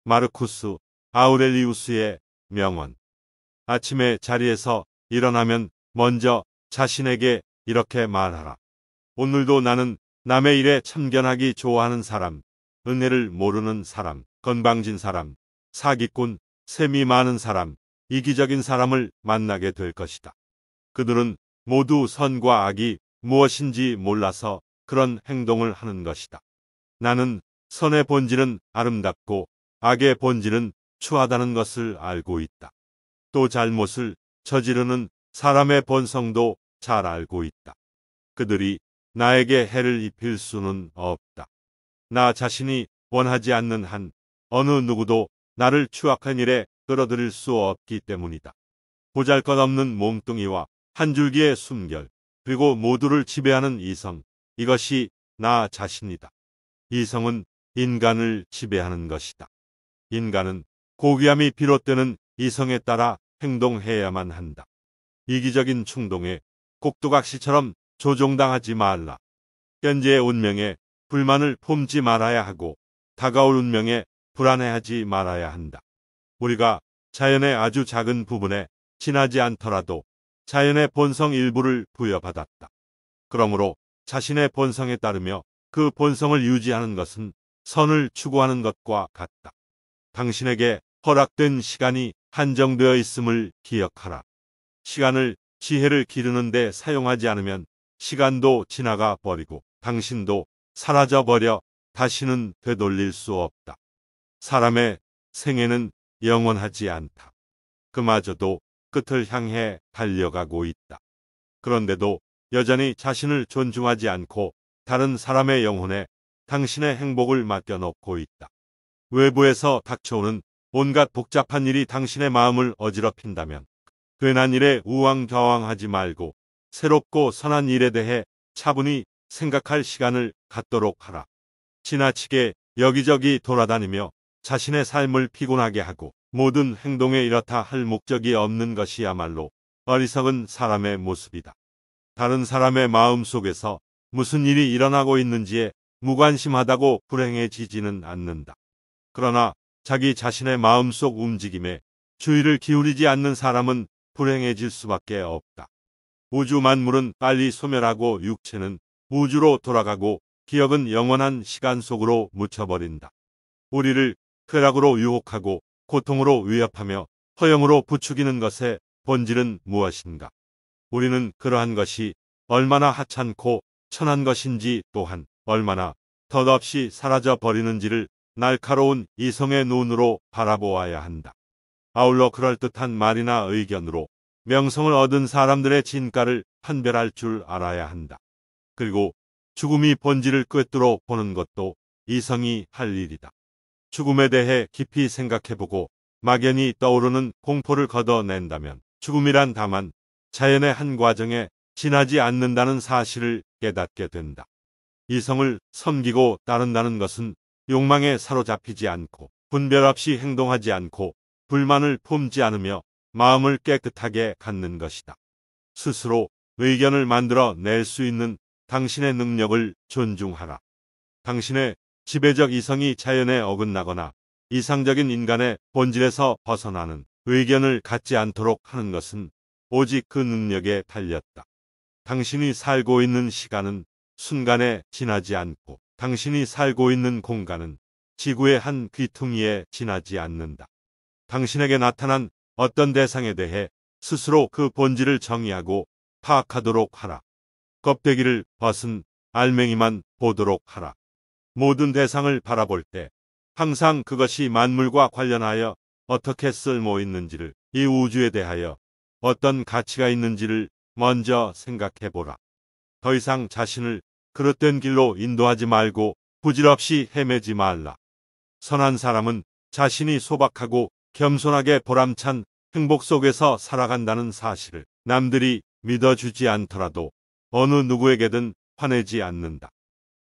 마르쿠스 아우렐리우스의 명언. 아침에 자리에서 일어나면 먼저 자신에게 이렇게 말하라. 오늘도 나는 남의 일에 참견하기 좋아하는 사람, 은혜를 모르는 사람, 건방진 사람, 사기꾼, 셈이 많은 사람, 이기적인 사람을 만나게 될 것이다. 그들은 모두 선과 악이 무엇인지 몰라서 그런 행동을 하는 것이다. 나는 선의 본질은 아름답고 악의 본질은 추하다는 것을 알고 있다. 또 잘못을 저지르는 사람의 본성도 잘 알고 있다. 그들이 나에게 해를 입힐 수는 없다. 나 자신이 원하지 않는 한 어느 누구도 나를 추악한 일에 끌어들일 수 없기 때문이다. 보잘것없는 몸뚱이와 한 줄기의 숨결, 그리고 모두를 지배하는 이성, 이것이 나 자신이다. 이성은 인간을 지배하는 것이다. 인간은 고귀함이 비롯되는 이성에 따라 행동해야만 한다. 이기적인 충동에 꼭두각시처럼 조종당하지 말라. 현재의 운명에 불만을 품지 말아야 하고 다가올 운명에 불안해하지 말아야 한다. 우리가 자연의 아주 작은 부분에 지나지 않더라도 자연의 본성 일부를 부여받았다. 그러므로 자신의 본성에 따르며 그 본성을 유지하는 것은 선을 추구하는 것과 같다. 당신에게 허락된 시간이 한정되어 있음을 기억하라. 시간을 지혜를 기르는 데 사용하지 않으면 시간도 지나가 버리고 당신도 사라져 버려 다시는 되돌릴 수 없다. 사람의 생애는 영원하지 않다. 그마저도 끝을 향해 달려가고 있다. 그런데도 여전히 자신을 존중하지 않고 다른 사람의 영혼에 당신의 행복을 맡겨놓고 있다. 외부에서 닥쳐오는 온갖 복잡한 일이 당신의 마음을 어지럽힌다면 괜한 일에 우왕좌왕하지 말고 새롭고 선한 일에 대해 차분히 생각할 시간을 갖도록 하라. 지나치게 여기저기 돌아다니며 자신의 삶을 피곤하게 하고 모든 행동에 이렇다 할 목적이 없는 것이야말로 어리석은 사람의 모습이다. 다른 사람의 마음 속에서 무슨 일이 일어나고 있는지에 무관심하다고 불행해지지는 않는다. 그러나 자기 자신의 마음속 움직임에 주의를 기울이지 않는 사람은 불행해질 수밖에 없다. 우주 만물은 빨리 소멸하고 육체는 우주로 돌아가고 기억은 영원한 시간 속으로 묻혀버린다. 우리를 쾌락으로 유혹하고 고통으로 위협하며 허영으로 부추기는 것의 본질은 무엇인가? 우리는 그러한 것이 얼마나 하찮고 천한 것인지 또한 얼마나 덧없이 사라져 버리는지를 날카로운 이성의 눈으로 바라보아야 한다. 아울러 그럴듯한 말이나 의견으로 명성을 얻은 사람들의 진가를 판별할 줄 알아야 한다. 그리고 죽음이 본질을 꿰뚫어 보는 것도 이성이 할 일이다. 죽음에 대해 깊이 생각해보고 막연히 떠오르는 공포를 걷어낸다면 죽음이란 다만 자연의 한 과정에 지나지 않는다는 사실을 깨닫게 된다. 이성을 섬기고 따른다는 것은 욕망에 사로잡히지 않고 분별 없이 행동하지 않고 불만을 품지 않으며 마음을 깨끗하게 갖는 것이다. 스스로 의견을 만들어 낼 수 있는 당신의 능력을 존중하라. 당신의 지배적 이성이 자연에 어긋나거나 이상적인 인간의 본질에서 벗어나는 의견을 갖지 않도록 하는 것은 오직 그 능력에 달렸다. 당신이 살고 있는 시간은 순간에 지나지 않고 당신이 살고 있는 공간은 지구의 한 귀퉁이에 지나지 않는다. 당신에게 나타난 어떤 대상에 대해 스스로 그 본질을 정의하고 파악하도록 하라. 껍데기를 벗은 알맹이만 보도록 하라. 모든 대상을 바라볼 때 항상 그것이 만물과 관련하여 어떻게 쓸모 있는지를, 이 우주에 대하여 어떤 가치가 있는지를 먼저 생각해보라. 더 이상 자신을 그릇된 길로 인도하지 말고 부질없이 헤매지 말라. 선한 사람은 자신이 소박하고 겸손하게 보람찬 행복 속에서 살아간다는 사실을 남들이 믿어주지 않더라도 어느 누구에게든 화내지 않는다.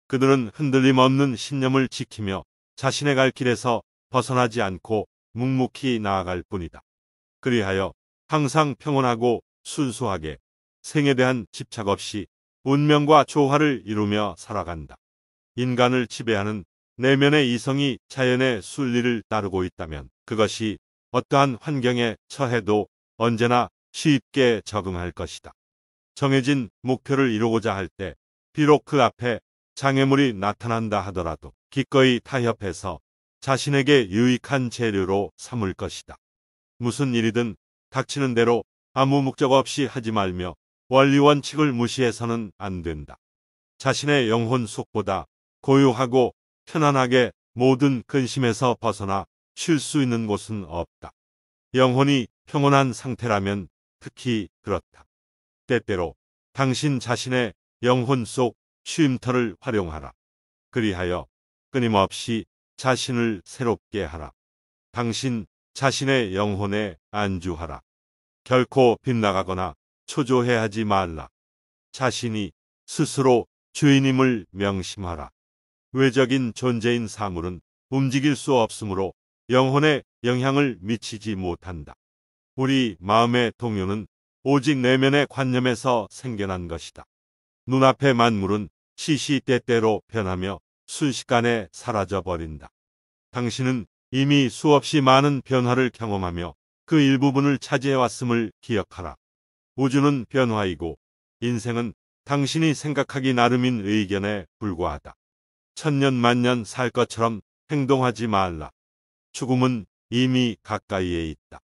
그들은 흔들림 없는 신념을 지키며 자신의 갈 길에서 벗어나지 않고 묵묵히 나아갈 뿐이다. 그리하여 항상 평온하고 순수하게 생에 대한 집착 없이 운명과 조화를 이루며 살아간다. 인간을 지배하는 내면의 이성이 자연의 순리를 따르고 있다면 그것이 어떠한 환경에 처해도 언제나 쉽게 적응할 것이다. 정해진 목표를 이루고자 할 때 비록 그 앞에 장애물이 나타난다 하더라도 기꺼이 타협해서 자신에게 유익한 재료로 삼을 것이다. 무슨 일이든 닥치는 대로 아무 목적 없이 하지 말며 원리 원칙을 무시해서는 안 된다. 자신의 영혼 속보다 고요하고 편안하게 모든 근심에서 벗어나 쉴 수 있는 곳은 없다. 영혼이 평온한 상태라면 특히 그렇다. 때때로 당신 자신의 영혼 속 쉼터를 활용하라. 그리하여 끊임없이 자신을 새롭게 하라. 당신 자신의 영혼에 안주하라. 결코 빗나가거나 초조해하지 말라. 자신이 스스로 주인임을 명심하라. 외적인 존재인 사물은 움직일 수 없으므로 영혼에 영향을 미치지 못한다. 우리 마음의 동요는 오직 내면의 관념에서 생겨난 것이다. 눈앞의 만물은 시시때때로 변하며 순식간에 사라져 버린다. 당신은 이미 수없이 많은 변화를 경험하며 그 일부분을 차지해왔음을 기억하라. 우주는 변화이고 인생은 당신이 생각하기 나름인 의견에 불과하다. 천년 만년 살 것처럼 행동하지 말라. 죽음은 이미 가까이에 있다.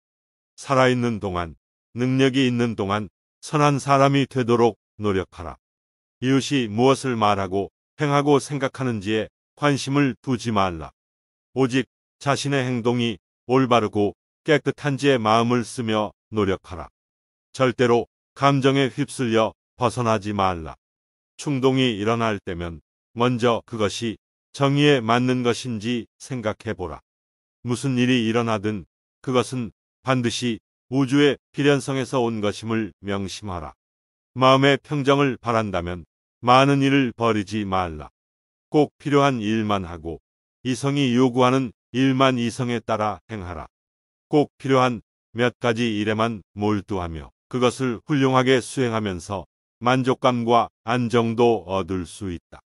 살아있는 동안, 능력이 있는 동안 선한 사람이 되도록 노력하라. 이웃이 무엇을 말하고 행하고 생각하는지에 관심을 두지 말라. 오직 자신의 행동이 올바르고 깨끗한지에 마음을 쓰며 노력하라. 절대로 감정에 휩쓸려 벗어나지 말라. 충동이 일어날 때면 먼저 그것이 정의에 맞는 것인지 생각해보라. 무슨 일이 일어나든 그것은 반드시 우주의 필연성에서 온 것임을 명심하라. 마음의 평정을 바란다면 많은 일을 벌이지 말라. 꼭 필요한 일만 하고 이성이 요구하는 일만 이성에 따라 행하라. 꼭 필요한 몇 가지 일에만 몰두하며 그것을 훌륭하게 수행하면서 만족감과 안정도 얻을 수 있다.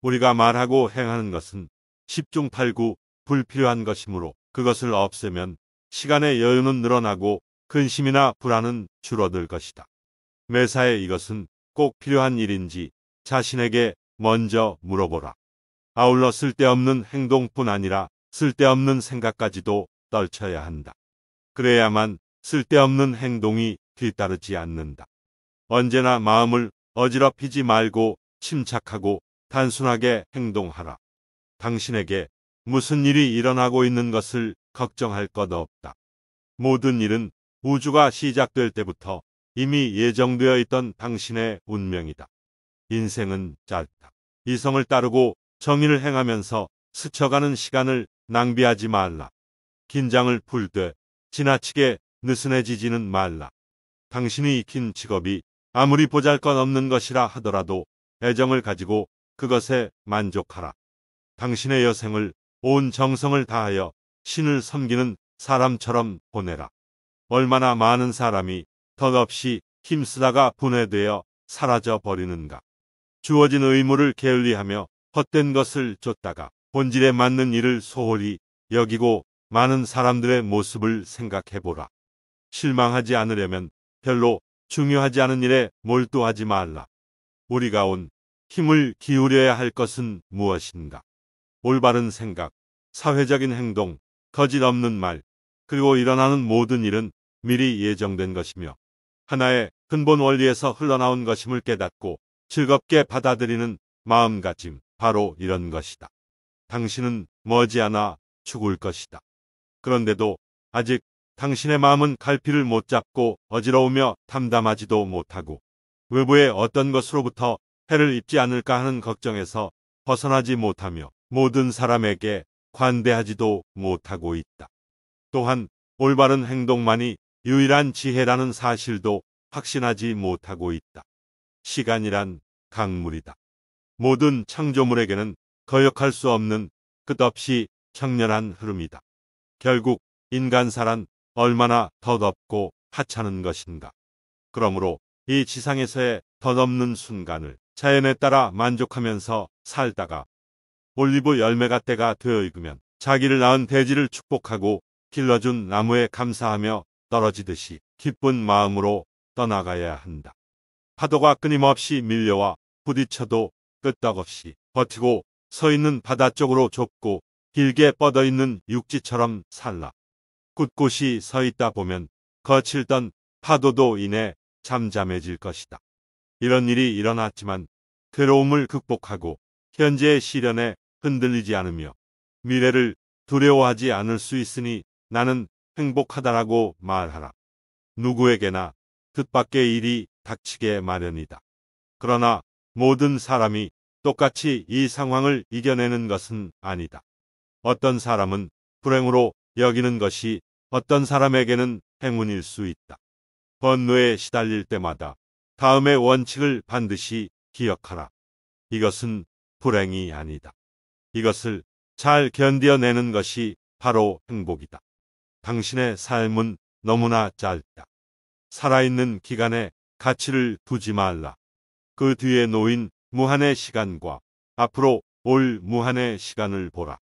우리가 말하고 행하는 것은 십중팔구 불필요한 것이므로 그것을 없애면 시간의 여유는 늘어나고 근심이나 불안은 줄어들 것이다. 매사에 이것은 꼭 필요한 일인지 자신에게 먼저 물어보라. 아울러 쓸데없는 행동뿐 아니라 쓸데없는 생각까지도 떨쳐야 한다. 그래야만 쓸데없는 행동이 뒤따르지 않는다. 언제나 마음을 어지럽히지 말고 침착하고 단순하게 행동하라. 당신에게 무슨 일이 일어나고 있는 것을 걱정할 것 없다. 모든 일은 우주가 시작될 때부터 이미 예정되어 있던 당신의 운명이다. 인생은 짧다. 이성을 따르고 정의를 행하면서 스쳐가는 시간을 낭비하지 말라. 긴장을 풀 때 지나치게 느슨해지지는 말라. 당신이 익힌 직업이 아무리 보잘것없는 것이라 하더라도 애정을 가지고 그것에 만족하라. 당신의 여생을 온 정성을 다하여 신을 섬기는 사람처럼 보내라. 얼마나 많은 사람이 덧없이 힘쓰다가 분해되어 사라져 버리는가. 주어진 의무를 게을리하며 헛된 것을 쫓다가 본질에 맞는 일을 소홀히 여기고 많은 사람들의 모습을 생각해보라. 실망하지 않으려면 별로 중요하지 않은 일에 몰두하지 말라. 우리가 온 힘을 기울여야 할 것은 무엇인가? 올바른 생각, 사회적인 행동, 거짓 없는 말, 그리고 일어나는 모든 일은 미리 예정된 것이며 하나의 근본 원리에서 흘러나온 것임을 깨닫고 즐겁게 받아들이는 마음가짐, 바로 이런 것이다. 당신은 머지않아 죽을 것이다. 그런데도 아직 당신의 마음은 갈피를 못 잡고 어지러우며 담담하지도 못하고 외부의 어떤 것으로부터 해를 입지 않을까 하는 걱정에서 벗어나지 못하며 모든 사람에게 관대하지도 못하고 있다. 또한 올바른 행동만이 유일한 지혜라는 사실도 확신하지 못하고 있다. 시간이란 강물이다. 모든 창조물에게는 거역할 수 없는 끝없이 청렬한 흐름이다. 결국 인간사란 얼마나 덧없고 하찮은 것인가. 그러므로 이 지상에서의 덧없는 순간을 자연에 따라 만족하면서 살다가 올리브 열매가 때가 되어 익으면 자기를 낳은 돼지를 축복하고 길러준 나무에 감사하며 떨어지듯이 기쁜 마음으로 떠나가야 한다. 파도가 끊임없이 밀려와 부딪혀도 끄떡없이 버티고 서 있는 바다 쪽으로 좁고 길게 뻗어 있는 육지처럼 살라. 굳굳이 서 있다 보면 거칠던 파도도 이내 잠잠해질 것이다. 이런 일이 일어났지만 괴로움을 극복하고 현재의 시련에 흔들리지 않으며 미래를 두려워하지 않을 수 있으니 나는 행복하다라고 말하라. 누구에게나 뜻밖의 일이 닥치게 마련이다. 그러나 모든 사람이 똑같이 이 상황을 이겨내는 것은 아니다. 어떤 사람은 불행으로 여기는 것이 어떤 사람에게는 행운일 수 있다. 번뇌에 시달릴 때마다 다음의 원칙을 반드시 기억하라. 이것은 불행이 아니다. 이것을 잘 견뎌내는 것이 바로 행복이다. 당신의 삶은 너무나 짧다. 살아있는 기간에 가치를 두지 말라. 그 뒤에 놓인 무한의 시간과 앞으로 올 무한의 시간을 보라.